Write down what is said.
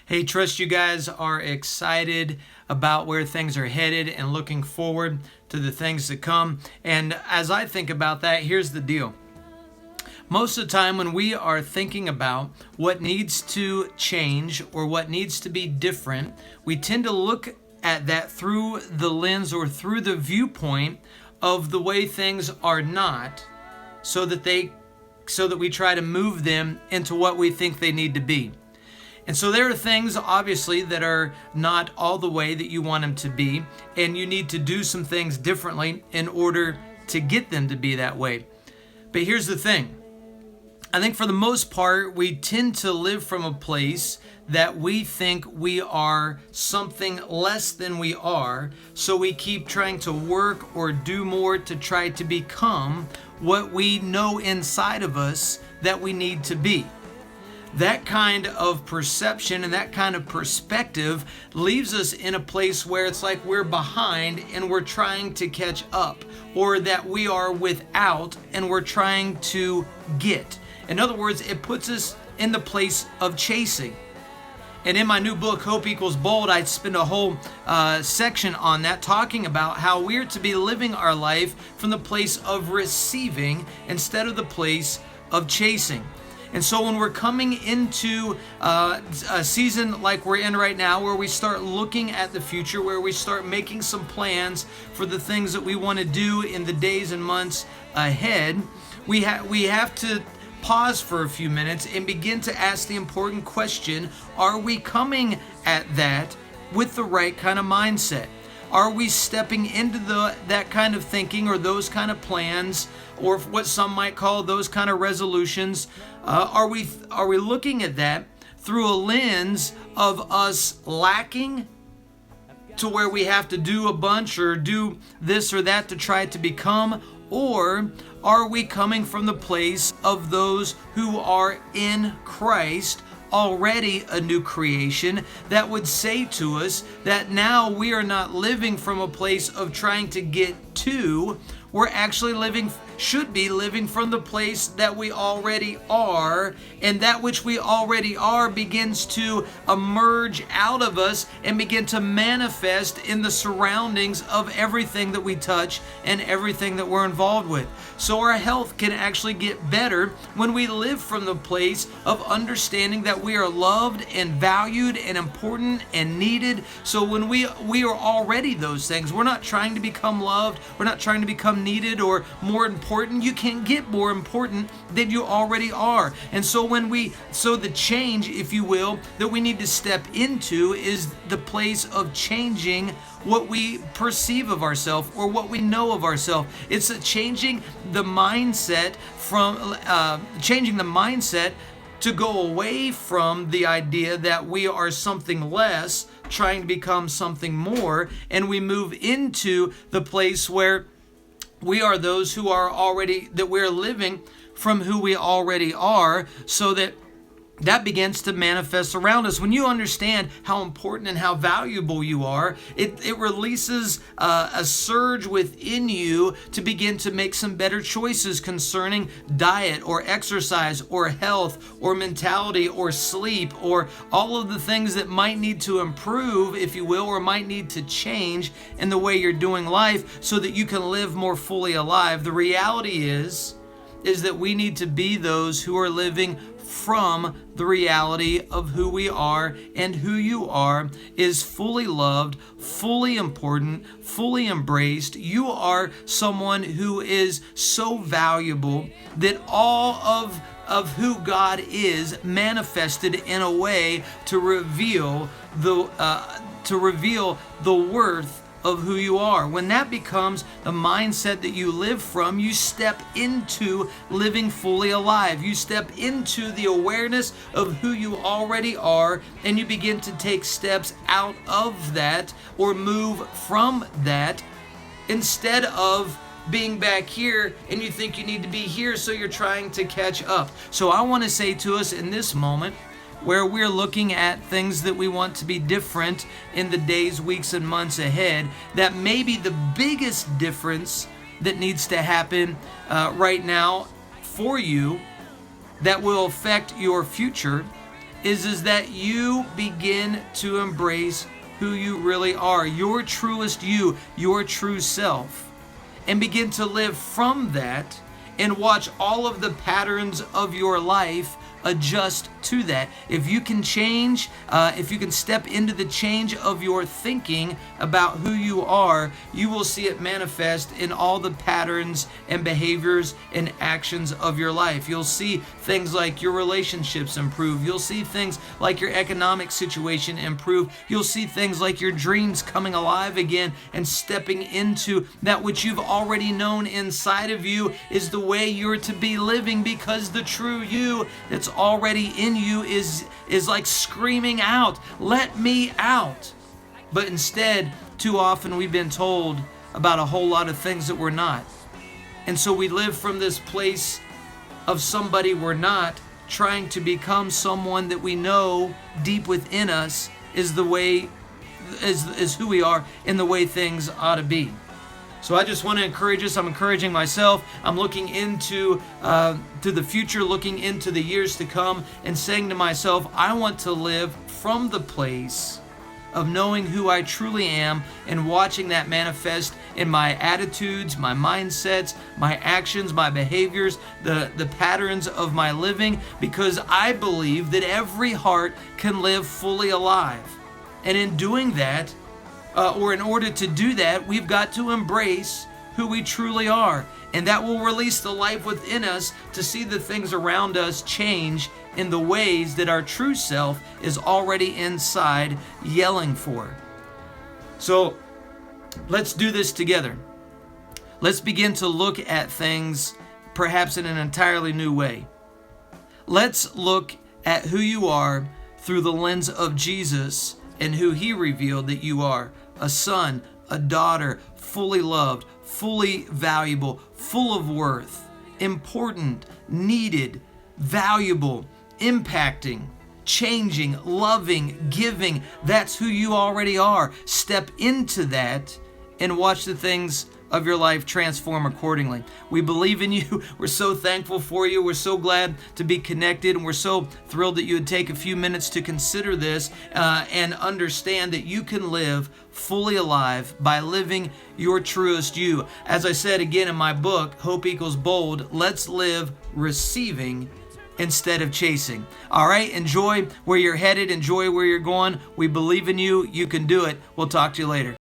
Hey, trust you guys are excited about where things are headed and looking forward to the things to come. And as I think about that, here's the deal. Most of the time when we are thinking about what needs to change or what needs to be different, we tend to look at that through the lens or through the viewpoint of the way things are not, so that we try to move them into what we think they need to be. And so there are things, obviously, that are not all the way that you want them to be, and you need to do some things differently in order to get them to be that way. But here's the thing. I think for the most part, we tend to live from a place that we think we are something less than we are, so we keep trying to work or do more to try to become what we know inside of us that we need to be. That kind of perception and that kind of perspective leaves us in a place where it's like we're behind and we're trying to catch up, or that we are without and we're trying to get. In other words, it puts us in the place of chasing. And in my new book, Hope Equals Bold, I spend a whole section on that, talking about how we're to be living our life from the place of receiving instead of the place of chasing. And so when we're coming into a season like we're in right now, where we start looking at the future, where we start making some plans for the things that we want to do in the days and months ahead, we have to pause for a few minutes and begin to ask the important question: are we coming at that with the right kind of mindset? Are we stepping into that kind of thinking or those kind of plans, or what some might call those kind of resolutions? Are we looking at that through a lens of us lacking to where we have to do a bunch or do this or that to try to become? Or are we coming from the place of those who are in Christ, already a new creation, that would say to us that now we are not living from a place of trying to get to, we're actually should be living from the place that we already are, and that which we already are begins to emerge out of us and begin to manifest in the surroundings of everything that we touch and everything that we're involved with. So our health can actually get better when we live from the place of understanding that we are loved and valued and important and needed. So when we are already those things, we're not trying to become loved, we're not trying to become needed or more important. You can't get more important than you already are. And so the change, if you will, that we need to step into is the place of changing what we perceive of ourselves or what we know of ourselves. It's changing the mindset to go away from the idea that we are something less, trying to become something more, and we move into the place where we are those who are already, that we're living from who we already are, so that begins to manifest around us. When you understand how important and how valuable you are, it releases a surge within you to begin to make some better choices concerning diet or exercise or health or mentality or sleep or all of the things that might need to improve, if you will, or might need to change in the way you're doing life so that you can live more fully alive. The reality is that we need to be those who are living from the reality of who we are, and who you are is fully loved, fully important, fully embraced. You are someone who is so valuable that all of who God is manifested in a way to reveal the worth of who you are. When that becomes the mindset that you live from, you step into living fully alive. You step into the awareness of who you already are, and you begin to take steps out of that or move from that, instead of being back here and you think you need to be here, so you're trying to catch up. So I want to say to us in this moment, where we're looking at things that we want to be different in the days, weeks, and months ahead, that maybe the biggest difference that needs to happen right now for you that will affect your future is that you begin to embrace who you really are, your truest you, your true self, and begin to live from that and watch all of the patterns of your life adjust to that. If you can change, if you can step into the change of your thinking about who you are, you will see it manifest in all the patterns and behaviors and actions of your life. You'll see things like your relationships improve. You'll see things like your economic situation improve. You'll see things like your dreams coming alive again and stepping into that which you've already known inside of you is the way you're to be living, because the true you that's already in you is like screaming out, "Let me out." But instead, too often we've been told about a whole lot of things that we're not. And so we live from this place of somebody we're not, trying to become someone that we know deep within us is the way, is who we are and the way things ought to be. So I just want to encourage us. I'm encouraging myself. I'm looking into to the future, looking into the years to come, and saying to myself, I want to live from the place of knowing who I truly am and watching that manifest in my attitudes, my mindsets, my actions, my behaviors, the patterns of my living, because I believe that every heart can live fully alive. And in doing that, or in order to do that, we've got to embrace who we truly are. And that will release the life within us to see the things around us change in the ways that our true self is already inside yelling for. So let's do this together. Let's begin to look at things perhaps in an entirely new way. Let's look at who you are through the lens of Jesus and who He revealed that you are: a son, a daughter, fully loved, fully valuable, full of worth, important, needed, valuable, impacting, changing, loving, giving. That's who you already are. Step into that and watch the things of your life transform accordingly. We believe in you. We're so thankful for you. We're so glad to be connected, and we're so thrilled that you would take a few minutes to consider this and understand that you can live fully alive by living your truest you. As I said again in my book, Hope Equals Bold, let's live receiving instead of chasing. All right, enjoy where you're headed. Enjoy where you're going. We believe in you. You can do it. We'll talk to you later.